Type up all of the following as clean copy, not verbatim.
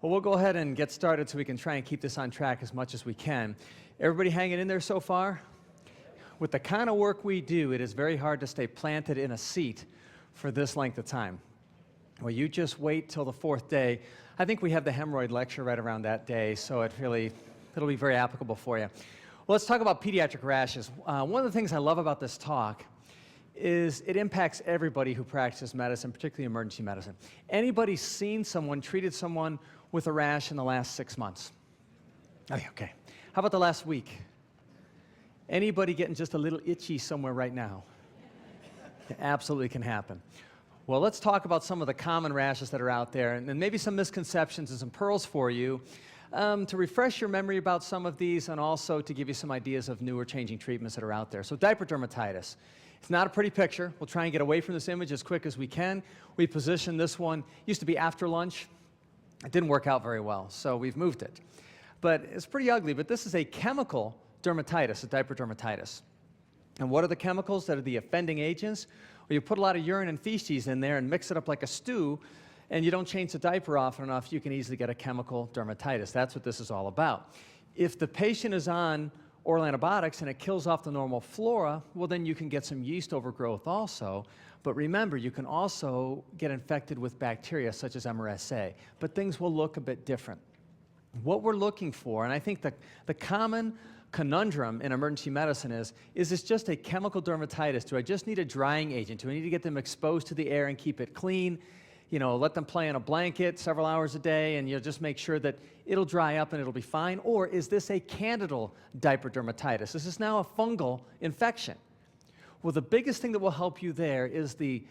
Well, we'll go ahead and get started so we can try and keep this on track as much as we can. Everybody hanging in there so far? With the kind of work we do, it is very hard to stay planted in a seat for this length of time. Well, you just wait till the fourth day. I think we have the hemorrhoid lecture right around that day, so it'll be very applicable for you. Well, let's talk about pediatric rashes. One of the things I love about this talk is it impacts everybody who practices medicine, particularly emergency medicine. Anybody seen someone, treated someone with a rash in the last 6 months? Okay. How about the last week? Anybody getting just a little itchy somewhere right now? It absolutely can happen. Well, let's talk about some of the common rashes that are out there, and maybe some misconceptions and some pearls for you to refresh your memory about some of these and also to give you some ideas of newer changing treatments that are out there. So diaper dermatitis. It's not a pretty picture. We'll try and get away from this image as quick as we can. We positioned this one, used to be after lunch. It didn't work out very well, so we've moved it. But it's pretty ugly, but this is a chemical dermatitis, a diaper dermatitis. And what are the chemicals that are the offending agents? Well, you put a lot of urine and feces in there and mix it up like a stew, and you don't change the diaper often enough, you can easily get a chemical dermatitis. That's what this is all about. If the patient is on oral antibiotics and it kills off the normal flora, well, then you can get some yeast overgrowth also. But remember, you can also get infected with bacteria such as MRSA, but things will look a bit different. What we're looking for, and I think the common conundrum in emergency medicine is this just a chemical dermatitis? Do I just need a drying agent? Do I need to get them exposed to the air and keep it clean? You know, let them play on a blanket several hours a day and you'll just make sure that it'll dry up and it'll be fine? Or is this a candidal diaper dermatitis? This is now a fungal infection. Well, the biggest thing that will help you there is the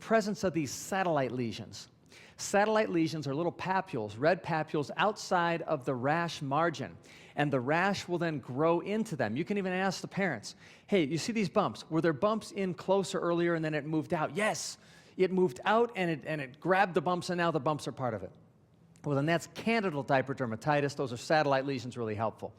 presence of these satellite lesions. Satellite lesions are little papules, red papules outside of the rash margin, and the rash will then grow into them. You can even ask the parents, hey, you see these bumps? Were there bumps in closer earlier and then it moved out? Yes, it moved out and it grabbed the bumps and now the bumps are part of it. Well, then that's candidal diaper dermatitis. Those are satellite lesions, really helpful.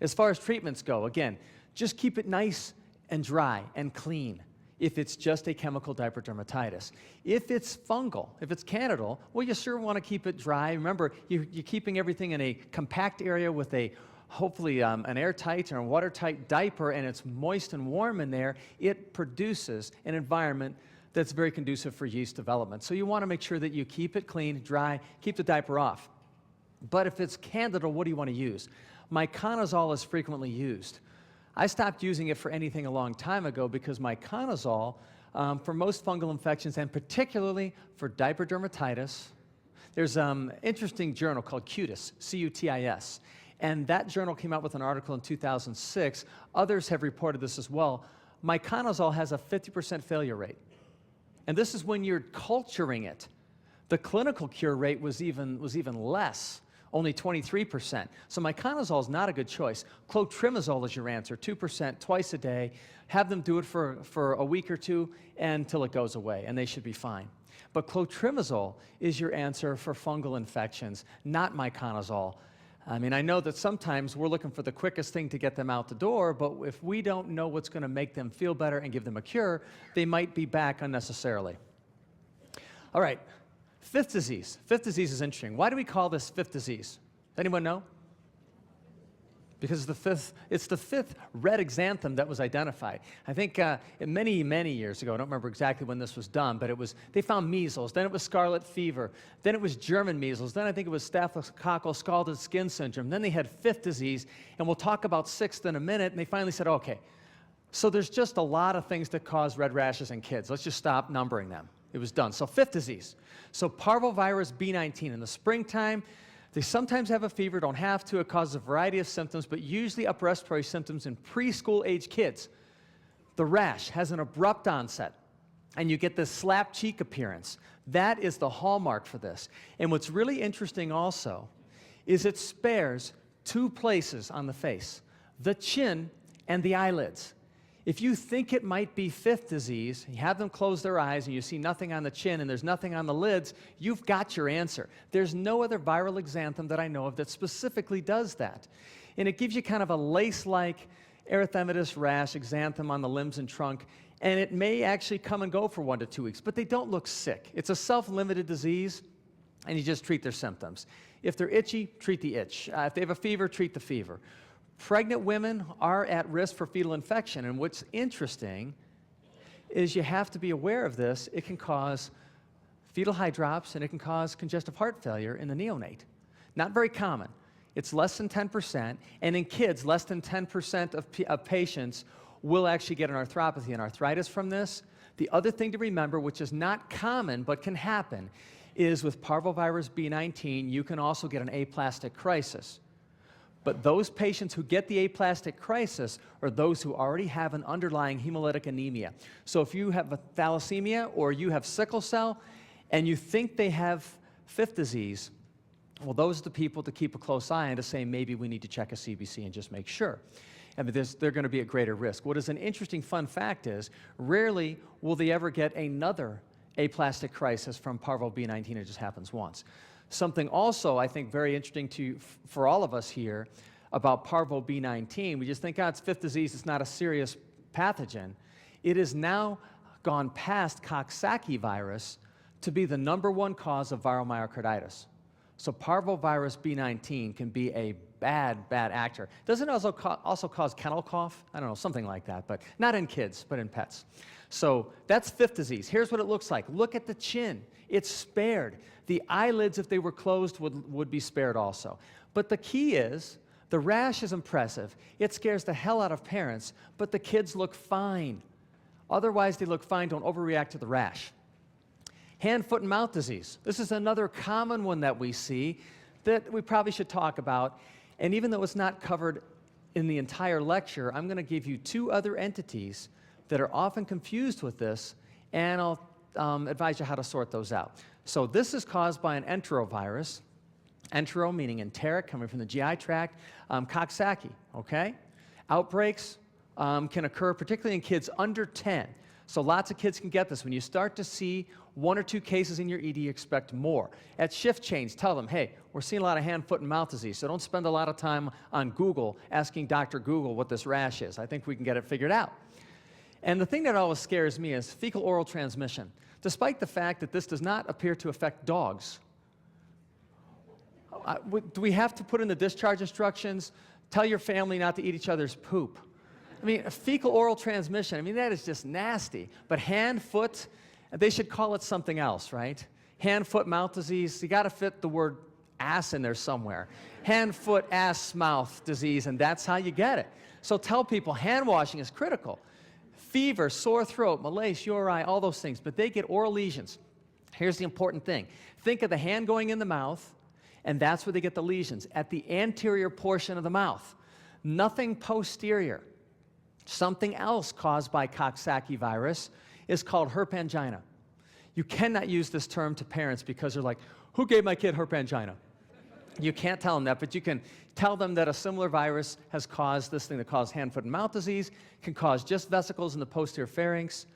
As far as treatments go, again, just keep it nice and dry and clean if it's just a chemical diaper dermatitis. If it's fungal, if it's candidal, well, you sure want to keep it dry. Remember, you're keeping everything in a compact area with hopefully an airtight or a watertight diaper, and it's moist and warm in there. It produces an environment that's very conducive for yeast development. So you want to make sure that you keep it clean, dry, keep the diaper off. But if it's candidal, what do you want to use? Miconazole is frequently used. I stopped using it for anything a long time ago because miconazole, for most fungal infections and particularly for diaper dermatitis, there's an interesting journal called Cutis, C-U-T-I-S, and that journal came out with an article in 2006. Others have reported this as well. Miconazole has a 50% failure rate, and this is when you're culturing it. The clinical cure rate was even less. Only 23%. So miconazole is not a good choice. Clotrimazole is your answer, 2% twice a day. Have them do it for a week or two until it goes away, and they should be fine. But clotrimazole is your answer for fungal infections, not miconazole. I mean, I know that sometimes we're looking for the quickest thing to get them out the door, but if we don't know what's going to make them feel better and give them a cure, they might be back unnecessarily. All right. Fifth disease. Fifth disease is interesting. Why do we call this fifth disease? Anyone know? Because it's the fifth red exanthem that was identified. I think many, many years ago, I don't remember exactly when this was done, but they found measles, then it was scarlet fever, then it was German measles, then I think it was staphylococcal scalded skin syndrome, then they had fifth disease, and we'll talk about sixth in a minute, and they finally said, okay, so there's just a lot of things that cause red rashes in kids. Let's just stop numbering them. It was done. So fifth disease. So parvovirus B19 in the springtime, they sometimes have a fever, don't have to. It causes a variety of symptoms, but usually upper respiratory symptoms in preschool age kids. The rash has an abrupt onset, and you get this slap cheek appearance. That is the hallmark for this. And what's really interesting also is it spares two places on the face, the chin and the eyelids. If you think it might be fifth disease, you have them close their eyes and you see nothing on the chin and there's nothing on the lids, you've got your answer. There's no other viral exanthem that I know of that specifically does that. And it gives you kind of a lace-like erythematous rash, exanthem on the limbs and trunk, and it may actually come and go for 1 to 2 weeks, but they don't look sick. It's a self-limited disease. and you just treat their symptoms. If they're itchy, treat the itch. If they have a fever, treat the fever. Pregnant women are at risk for fetal infection, and what's interesting is you have to be aware of this. It can cause fetal hydrops, and it can cause congestive heart failure in the neonate. Not very common. It's less than 10%, and in kids, less than 10% of patients will actually get an arthropathy and arthritis from this. The other thing to remember, which is not common but can happen, is with parvovirus B19, you can also get an aplastic crisis. But those patients who get the aplastic crisis are those who already have an underlying hemolytic anemia. So if you have a thalassemia or you have sickle cell and you think they have fifth disease, well, those are the people to keep a close eye on to say maybe we need to check a CBC and just make sure. And they're going to be at greater risk. What is an interesting fun fact is rarely will they ever get another aplastic crisis from parvo B19. It just happens once. Something also I think very interesting for all of us here about parvo B19, we just think, oh, it's fifth disease, it's not a serious pathogen. It has now gone past Kawasaki virus to be the #1 cause of viral myocarditis. So parvovirus B19 can be a bad actor. Doesn't it also cause kennel cough? I don't know, something like that, but not in kids, but in pets. So that's fifth disease. Here's what it looks like. Look at the chin. It's spared. The eyelids, if they were closed, would be spared also. But the key is, the rash is impressive. It scares the hell out of parents, but the kids look fine. Otherwise, they look fine. Don't overreact to the rash. Hand, foot, and mouth disease. This is another common one that we see that we probably should talk about. And even though it's not covered in the entire lecture, I'm going to give you 2 other entities that are often confused with this, and I'll advise you how to sort those out. So this is caused by an enterovirus. Entero meaning enteric, coming from the GI tract. Kawasaki, okay? Outbreaks can occur particularly in kids under 10. So lots of kids can get this. When you start to see 1 or 2 cases in your ED, expect more. At shift change, tell them, hey, we're seeing a lot of hand, foot, and mouth disease, so don't spend a lot of time on Google asking Dr. Google what this rash is. I think we can get it figured out. And the thing that always scares me is fecal-oral transmission. Despite the fact that this does not appear to affect dogs, do we have to put in the discharge instructions, tell your family not to eat each other's poop? I mean, fecal-oral transmission, I mean, that is just nasty. But hand, foot, they should call it something else, right? Hand, foot, mouth disease, you got to fit the word ass in there somewhere. Hand, foot, ass, mouth disease, and that's how you get it. So tell people hand washing is critical. Fever, sore throat, malaise, URI, all those things, but they get oral lesions. Here's the important thing. Think of the hand going in the mouth, and that's where they get the lesions, at the anterior portion of the mouth. Nothing posterior. Something else caused by Kawasaki virus is called herp angina. You cannot use this term to parents because they're like, who gave my kid herp angina? You can't tell them that, but you can tell them that a similar virus has caused this thing that causes hand, foot, and mouth disease, can cause just vesicles in the posterior pharynx,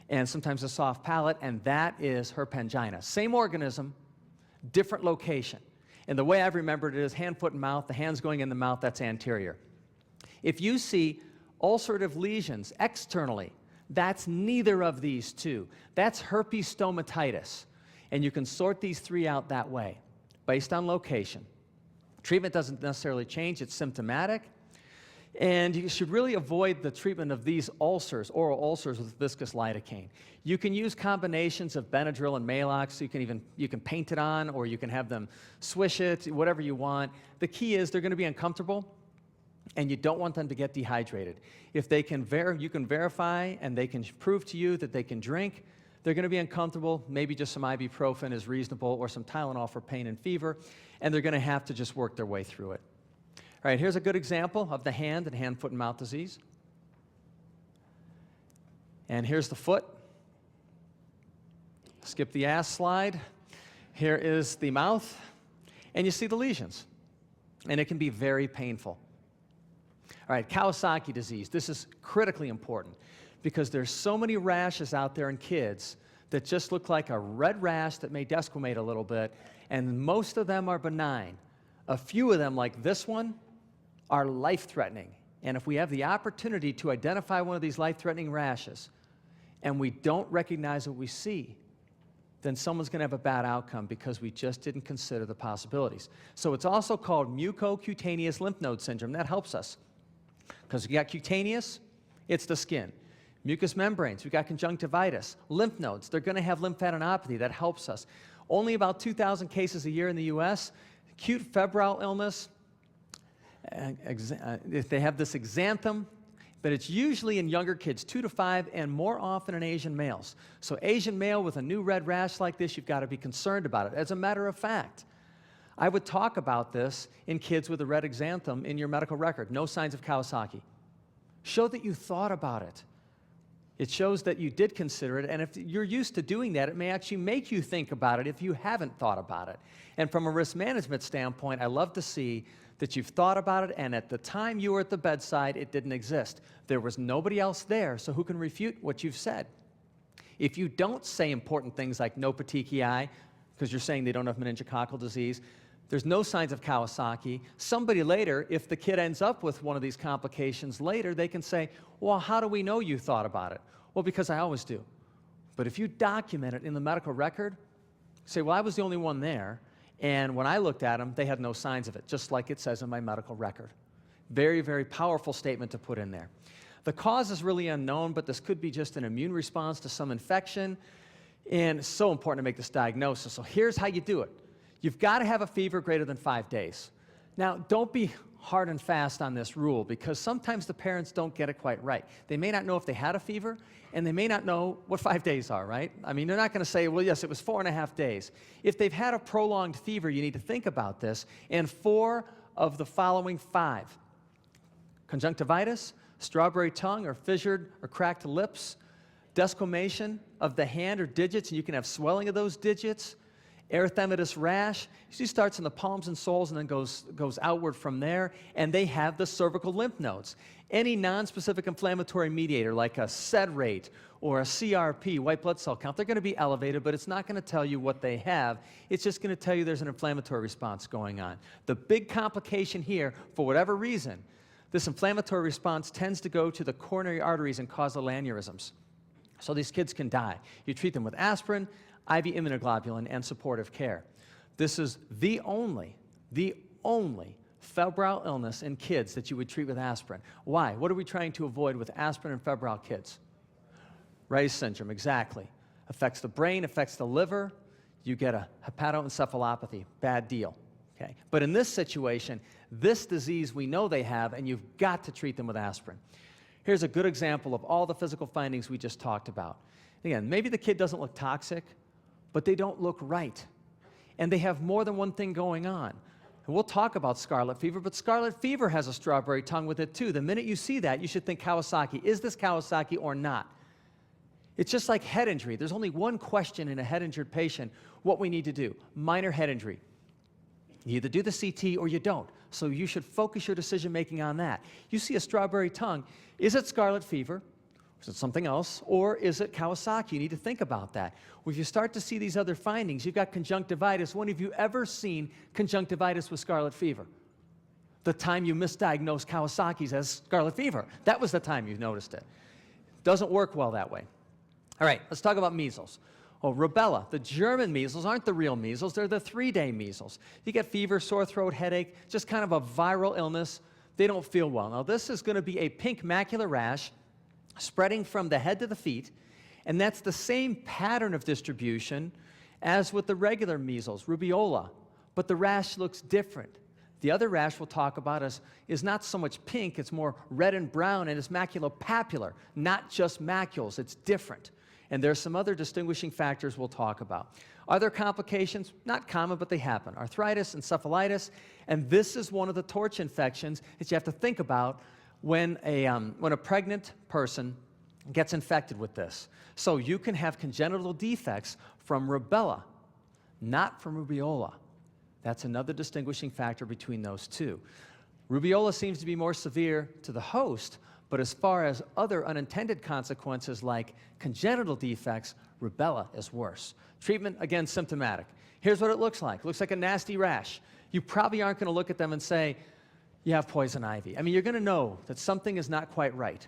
and sometimes a soft palate, and that is herp angina. Same organism, different location. And the way I've remembered it is hand, foot, and mouth. The hand's going in the mouth, that's anterior. If you see ulcerative lesions externally, that's neither of these 2. That's herpes stomatitis. And you can sort these 3 out that way, based on location. Treatment doesn't necessarily change, it's symptomatic. And you should really avoid the treatment of these ulcers, oral ulcers, with viscous lidocaine. You can use combinations of Benadryl and Maalox, so you can paint it on, or you can have them swish it, whatever you want. The key is they're going to be uncomfortable, and you don't want them to get dehydrated. If they can you can verify and they can prove to you that they can drink, they're going to be uncomfortable. Maybe just some ibuprofen is reasonable, or some Tylenol for pain and fever, and they're going to have to just work their way through it. All right, here's a good example of the hand and hand, foot, and mouth disease. And here's the foot. Skip the ass slide. Here is the mouth, and you see the lesions, and it can be very painful. All right, Kawasaki disease. This is critically important because there's so many rashes out there in kids that just look like a red rash that may desquamate a little bit, and most of them are benign. A few of them, like this one, are life-threatening. And if we have the opportunity to identify one of these life-threatening rashes and we don't recognize what we see, then someone's going to have a bad outcome because we just didn't consider the possibilities. So it's also called mucocutaneous lymph node syndrome. That helps us because we got cutaneous, it's the skin. Mucous membranes, we got conjunctivitis. Lymph nodes, they're going to have lymphadenopathy. That helps us. Only about 2,000 cases a year in the U.S. Acute febrile illness, if they have this exanthem, but it's usually in younger kids, 2 to 5, and more often in Asian males. So Asian male with a new red rash like this, you've got to be concerned about it. As a matter of fact, I would talk about this in kids with a red exanthem in your medical record. No signs of Kawasaki. Show that you thought about it. It shows that you did consider it, and if you're used to doing that, it may actually make you think about it if you haven't thought about it. And from a risk management standpoint, I love to see that you've thought about it, and at the time you were at the bedside, it didn't exist. There was nobody else there, so who can refute what you've said? If you don't say important things like no petechiae, because you're saying they don't have meningococcal disease, there's no signs of Kawasaki, somebody later, if the kid ends up with one of these complications later, they can say, well, how do we know you thought about it? Well, because I always do. But if you document it in the medical record, say, well, I was the only one there, and when I looked at them, they had no signs of it, just like it says in my medical record. Very, very powerful statement to put in there. The cause is really unknown, but this could be just an immune response to some infection, and it's so important to make this diagnosis. So here's how you do it. You've got to have a fever greater than 5 days. Now, don't be hard and fast on this rule because sometimes the parents don't get it quite right. They may not know if they had a fever, and they may not know what 5 days are, right? I mean, they're not going to say, well, yes, it was 4.5 days. If they've had a prolonged fever, you need to think about this, and 4 of the following 5. Conjunctivitis, strawberry tongue or fissured or cracked lips, desquamation of the hand or digits, and you can have swelling of those digits, erythematous rash, usually starts in the palms and soles and then goes outward from there, and they have the cervical lymph nodes. Any nonspecific inflammatory mediator like a SED rate or a CRP, white blood cell count, they're going to be elevated, but it's not going to tell you what they have. It's just going to tell you there's an inflammatory response going on. The big complication here, for whatever reason, this inflammatory response tends to go to the coronary arteries and cause little aneurysms. So these kids can die. You treat them with aspirin, IV immunoglobulin, and supportive care. This is the only febrile illness in kids that you would treat with aspirin. Why? What are we trying to avoid with aspirin in febrile kids? Ray's syndrome, exactly. Affects the brain, affects the liver. You get a hepatoencephalopathy. Bad deal. Okay? But in this situation, this disease we know they have, and you've got to treat them with aspirin. Here's a good example of all the physical findings we just talked about. Again, maybe the kid doesn't look toxic, but they don't look right. And they have more than one thing going on. And we'll talk about scarlet fever, but scarlet fever has a strawberry tongue with it too. The minute you see that, you should think Kawasaki. Is this Kawasaki or not? It's just like head injury. There's only one question in a head-injured patient, what we need to do. Minor head injury. You either do the CT or you don't. So you should focus your decision-making on that. You see a strawberry tongue. Is it scarlet fever? Is it something else? Or is it Kawasaki? You need to think about that. Well, if you start to see these other findings, you've got conjunctivitis. When have you ever seen conjunctivitis with scarlet fever? The time you misdiagnosed Kawasaki's as scarlet fever. That was the time you noticed it. Doesn't work well that way. All right, let's talk about measles. Oh, rubella. The German measles aren't the real measles. They're the 3-day measles. You get fever, sore throat, headache, just kind of a viral illness. They don't feel well. Now, this is going to be a pink macular rash spreading from the head to the feet, and that's the same pattern of distribution as with the regular measles, rubeola, but the rash looks different. The other rash we'll talk about is not so much pink, it's more red and brown, and it's maculopapular, not just macules, it's different. And there's some other distinguishing factors we'll talk about. Are there complications? Not common, but they happen. Arthritis, encephalitis, and this is one of the torch infections that you have to think about when a pregnant person gets infected with this. So you can have congenital defects from rubella, not from rubeola. That's another distinguishing factor between those two. Rubeola seems to be more severe to the host, but as far as other unintended consequences like congenital defects, rubella is worse. Treatment, again, symptomatic. Here's what it looks like. It looks like a nasty rash. You probably aren't going to look at them and say, you have poison ivy. I mean, you're going to know that something is not quite right.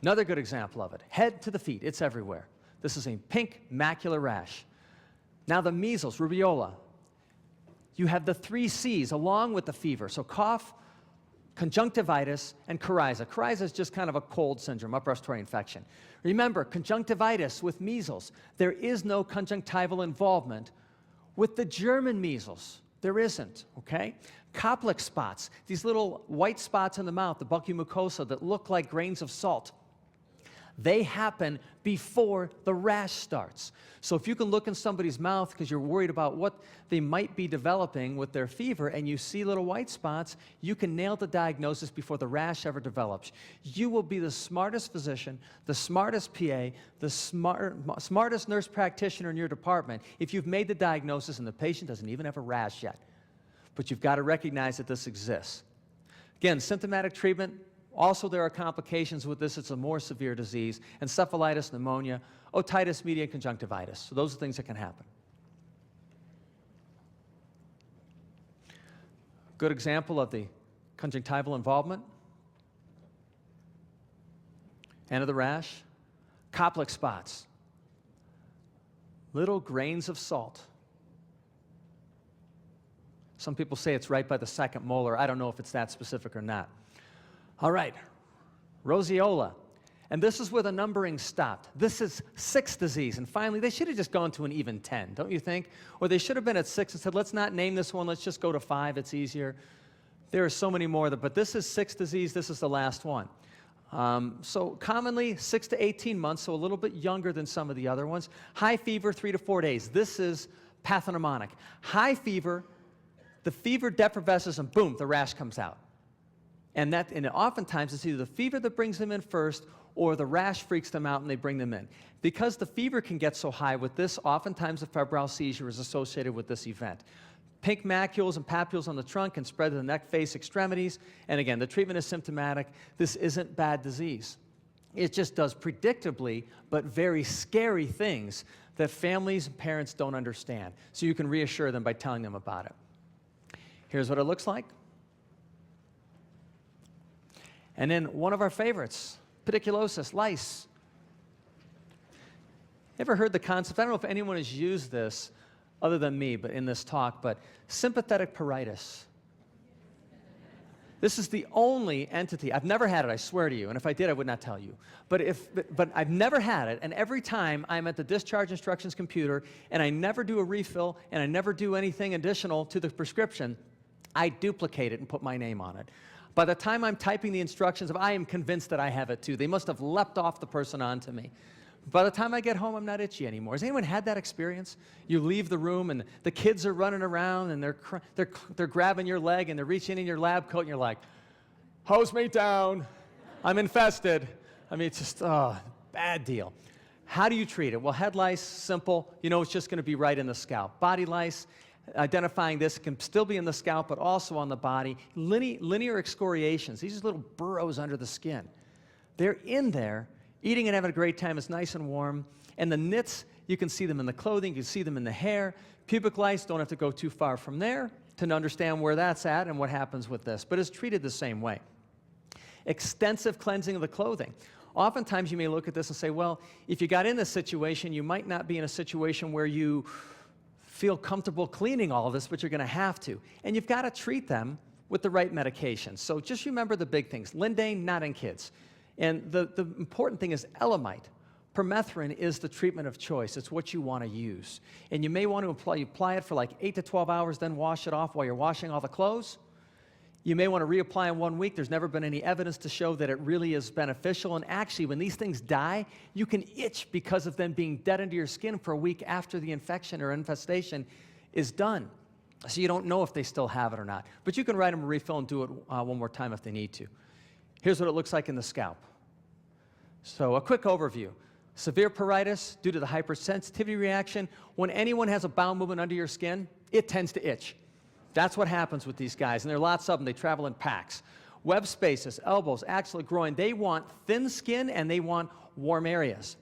Another good example of it, head to the feet, it's everywhere. This is a pink macular rash. Now the measles, rubeola. You have the 3 C's along with the fever. So cough, conjunctivitis, and coryza. Coryza is just kind of a cold syndrome, upper respiratory infection. Remember, conjunctivitis with measles, there is no conjunctival involvement. With the German measles, there isn't, okay? Koplik spots, these little white spots in the mouth, the bulky mucosa that look like grains of salt. They happen before the rash starts. So if you can look in somebody's mouth because you're worried about what they might be developing with their fever and you see little white spots, you can nail the diagnosis before the rash ever develops. You will be the smartest physician, the smartest PA, the smartest nurse practitioner in your department if you've made the diagnosis and the patient doesn't even have a rash yet. But you've got to recognize that this exists. Again, symptomatic treatment. Also, there are complications with this. It's a more severe disease. Encephalitis, pneumonia, otitis media, and conjunctivitis. So those are things that can happen. Good example of the conjunctival involvement. End of the rash. Koplik spots. Little grains of salt. Some people say it's right by the second molar. I don't know if it's that specific or not. All right, Roseola. And this is where the numbering stopped. This is 6 disease. And finally, they should have just gone to an even 10, don't you think? Or they should have been at 6 and said, let's not name this one, let's just go to 5, it's easier. There are so many more, but this is 6 disease, this is the last one. So commonly 6 to 18 months, so a little bit younger than some of the other ones. High fever, 3 to 4 days. This is pathognomonic. High fever, the fever defervesces and boom, the rash comes out. And oftentimes it's either the fever that brings them in first or the rash freaks them out and they bring them in. Because the fever can get so high with this, oftentimes a febrile seizure is associated with this event. Pink macules and papules on the trunk can spread to the neck, face, extremities. And again, the treatment is symptomatic. This isn't bad disease. It just does predictably, but very scary things that families and parents don't understand. So you can reassure them by telling them about it. Here's what it looks like. And then one of our favorites, pediculosis, lice. Ever heard the concept? I don't know if anyone has used this other than me, but in this talk, but sympathetic pruritus. This is the only entity, I've never had it, I swear to you, and if I did, I would not tell you. But I've never had it, and every time I'm at the discharge instructions computer, and I never do a refill, and I never do anything additional to the prescription, I duplicate it and put my name on it. By the time I'm typing the instructions, I am convinced that I have it too. They must have leapt off the person onto me. By the time I get home, I'm not itchy anymore. Has anyone had that experience? You leave the room and the kids are running around and they're grabbing your leg and they're reaching in your lab coat and you're like, hose me down, I'm infested. I mean, it's just, bad deal. How do you treat it? Well, head lice, simple. You know it's just going to be right in the scalp. Body lice, identifying this can still be in the scalp, but also on the body. Linear excoriations, these are little burrows under the skin. They're in there, eating and having a great time. It's nice and warm. And the nits, you can see them in the clothing, you can see them in the hair. Pubic lice, don't have to go too far from there to understand where that's at and what happens with this, but it's treated the same way. Extensive cleansing of the clothing. Oftentimes you may look at this and say, well, if you got in this situation, you might not be in a situation where you feel comfortable cleaning all of this, but you're going to have to. And you've got to treat them with the right medications. So just remember the big things. Lindane, not in kids. And the important thing is Elamite. Permethrin is the treatment of choice. It's what you want to use. And you may want to apply it for like 8 to 12 hours, then wash it off while you're washing all the clothes. You may want to reapply in 1 week. There's never been any evidence to show that it really is beneficial. And actually, when these things die, you can itch because of them being dead under your skin for a week after the infection or infestation is done. So you don't know if they still have it or not. But you can write them a refill and do it one more time if they need to. Here's what it looks like in the scalp. So a quick overview. Severe pruritus due to the hypersensitivity reaction. When anyone has a bowel movement under your skin, it tends to itch. That's what happens with these guys, and there are lots of them. They travel in packs. Web spaces, elbows, axilla, groin, they want thin skin and they want warm areas.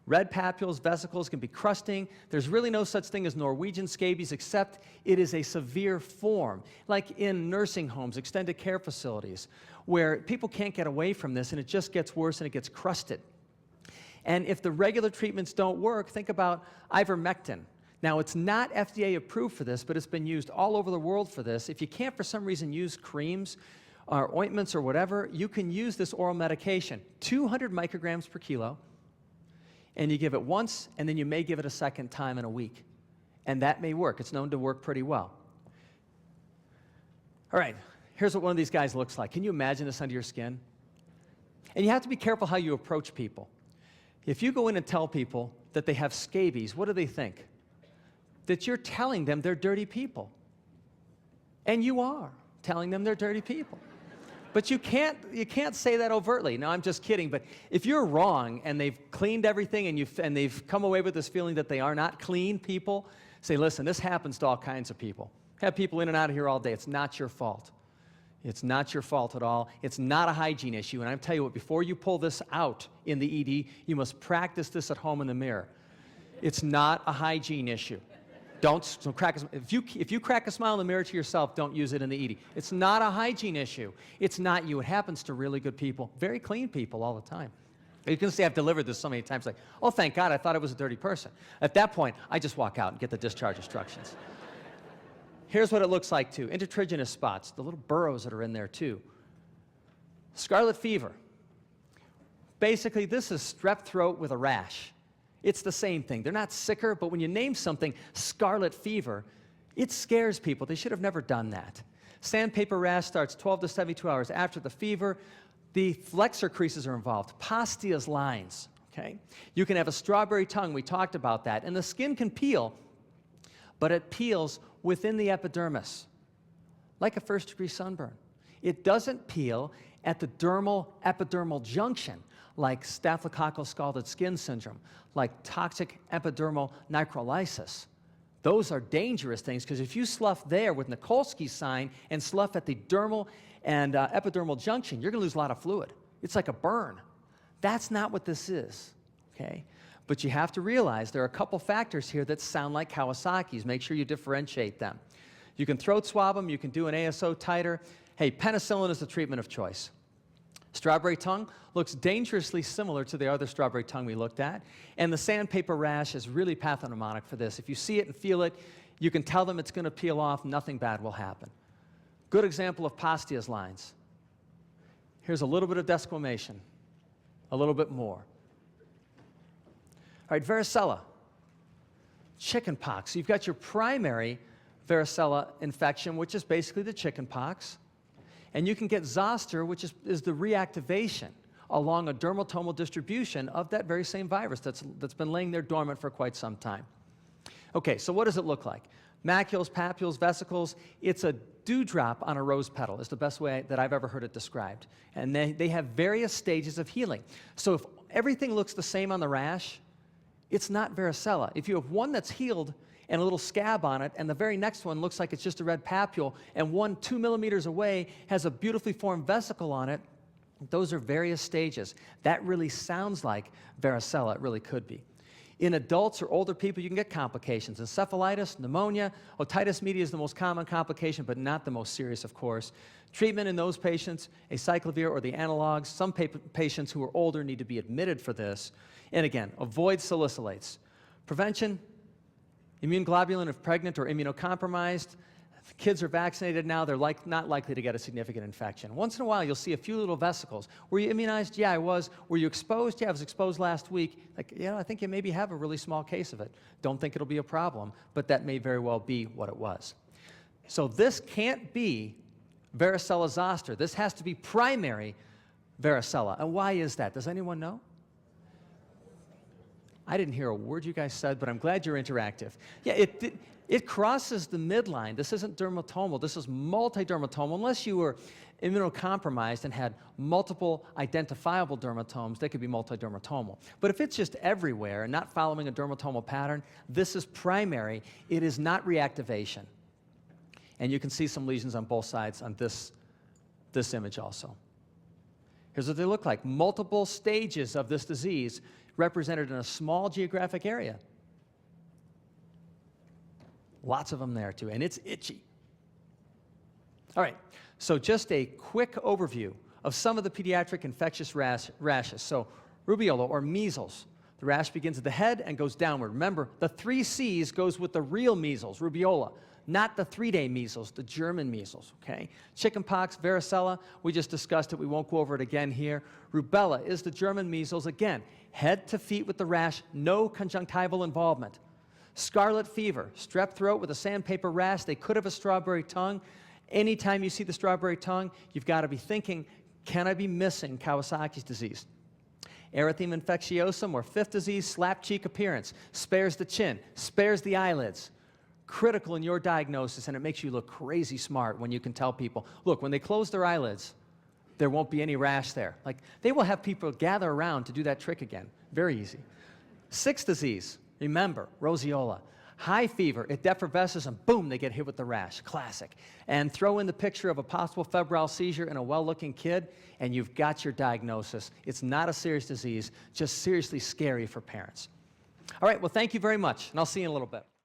Red papules, vesicles can be crusting. There's really no such thing as Norwegian scabies, except it is a severe form, like in nursing homes, extended care facilities, where people can't get away from this and it just gets worse and it gets crusted. And if the regular treatments don't work, think about ivermectin. Now, it's not FDA approved for this, but it's been used all over the world for this. If you can't, for some reason, use creams or ointments or whatever, you can use this oral medication, 200 micrograms per kilo, and you give it once, and then you may give it a second time in a week. And that may work. It's known to work pretty well. All right, here's what one of these guys looks like. Can you imagine this under your skin? And you have to be careful how you approach people. If you go in and tell people that they have scabies, what do they think? That you're telling them they're dirty people. And you are telling them they're dirty people. But you can't say that overtly. No, I'm just kidding. But if you're wrong and they've cleaned everything and they've come away with this feeling that they are not clean people, say, listen, this happens to all kinds of people. Have people in and out of here all day. It's not your fault. It's not your fault at all. It's not a hygiene issue. And I tell you what, before you pull this out in the ED, you must practice this at home in the mirror. It's not a hygiene issue. Don't crack a, if you crack a smile in the mirror to yourself, don't use it in the ED. It's not a hygiene issue. It's not you. It happens to really good people, very clean people all the time. You can say I've delivered this so many times, like, oh, thank God, I thought I was a dirty person. At that point, I just walk out and get the discharge instructions. Here's what it looks like, too. Intertriginous spots, the little burrows that are in there, too. Scarlet fever. Basically, this is strep throat with a rash. It's the same thing. They're not sicker, but when you name something scarlet fever, it scares people. They should have never done that. Sandpaper rash starts 12 to 72 hours after the fever. The flexor creases are involved. Pastia's lines, okay? You can have a strawberry tongue. We talked about that. And the skin can peel, but it peels within the epidermis, like a first-degree sunburn. It doesn't peel at the dermal-epidermal junction, like staphylococcal scalded skin syndrome, like toxic epidermal necrolysis. Those are dangerous things, because if you slough there with Nikolsky's sign and slough at the dermal and epidermal junction, you're going to lose a lot of fluid. It's like a burn. That's not what this is, okay? But you have to realize there are a couple factors here that sound like Kawasaki's. Make sure you differentiate them. You can throat swab them. You can do an ASO titer. Hey, penicillin is the treatment of choice. Strawberry tongue looks dangerously similar to the other strawberry tongue we looked at. And the sandpaper rash is really pathognomonic for this. If you see it and feel it, you can tell them it's going to peel off. Nothing bad will happen. Good example of Pastia's lines. Here's a little bit of desquamation, a little bit more. All right, varicella, chickenpox. You've got your primary varicella infection, which is basically the chickenpox. And you can get zoster, which is the reactivation along a dermatomal distribution of that very same virus that's been laying there dormant for quite some time. Okay, so what does it look like? Macules, papules, vesicles. It's a dewdrop on a rose petal is the best way that I've ever heard it described. And they have various stages of healing. So if everything looks the same on the rash, it's not varicella. If you have one that's healed and a little scab on it, and the very next one looks like it's just a red papule, and one 2 millimeters away has a beautifully formed vesicle on it, those are various stages. That really sounds like varicella. It really could be. In adults or older people, you can get complications. Encephalitis, pneumonia, otitis media is the most common complication, but not the most serious, of course. Treatment in those patients, acyclovir or the analogs. Some patients who are older need to be admitted for this. And again, avoid salicylates. Prevention, immune globulin if pregnant or immunocompromised. If kids are vaccinated now, they're not likely to get a significant infection. Once in a while, you'll see a few little vesicles. Were you immunized? Yeah, I was. Were you exposed? Yeah, I was exposed last week. Like, yeah, I think you maybe have a really small case of it. Don't think it'll be a problem, but that may very well be what it was. So this can't be varicella zoster. This has to be primary varicella. And why is that? Does anyone know? I didn't hear a word you guys said, but I'm glad you're interactive. Yeah, it crosses the midline. This isn't dermatomal. This is multidermatomal. Unless you were immunocompromised and had multiple identifiable dermatomes, they could be multidermatomal. But if it's just everywhere and not following a dermatomal pattern, this is primary. It is not reactivation. And you can see some lesions on both sides on this image also. Here's what they look like. Multiple stages of this disease represented in a small geographic area. Lots of them there too, and it's itchy. All right, so just a quick overview of some of the pediatric infectious rashes. So Roseola or measles, The rash begins at the head and goes downward. Remember, the 3 C's goes with the real measles, rubeola, not the 3-day measles, the German measles, okay? Chickenpox, varicella, we just discussed it. We won't go over it again here. Rubella is the German measles. Again, head to feet with the rash, no conjunctival involvement. Scarlet fever, strep throat with a sandpaper rash. They could have a strawberry tongue. Anytime you see the strawberry tongue, you've got to be thinking, can I be missing Kawasaki's disease? Erythema infectiosum, or 5th disease, slap cheek appearance, spares the chin, spares the eyelids. Critical in your diagnosis, and it makes you look crazy smart when you can tell people, look, when they close their eyelids, there won't be any rash there. Like, they will have people gather around to do that trick again. Very easy. 6th disease, remember, Roseola. High fever, it effervesces, and boom, they get hit with the rash. Classic. And throw in the picture of a possible febrile seizure in a well-looking kid, and you've got your diagnosis. It's not a serious disease, just seriously scary for parents. All right, well, thank you very much, and I'll see you in a little bit.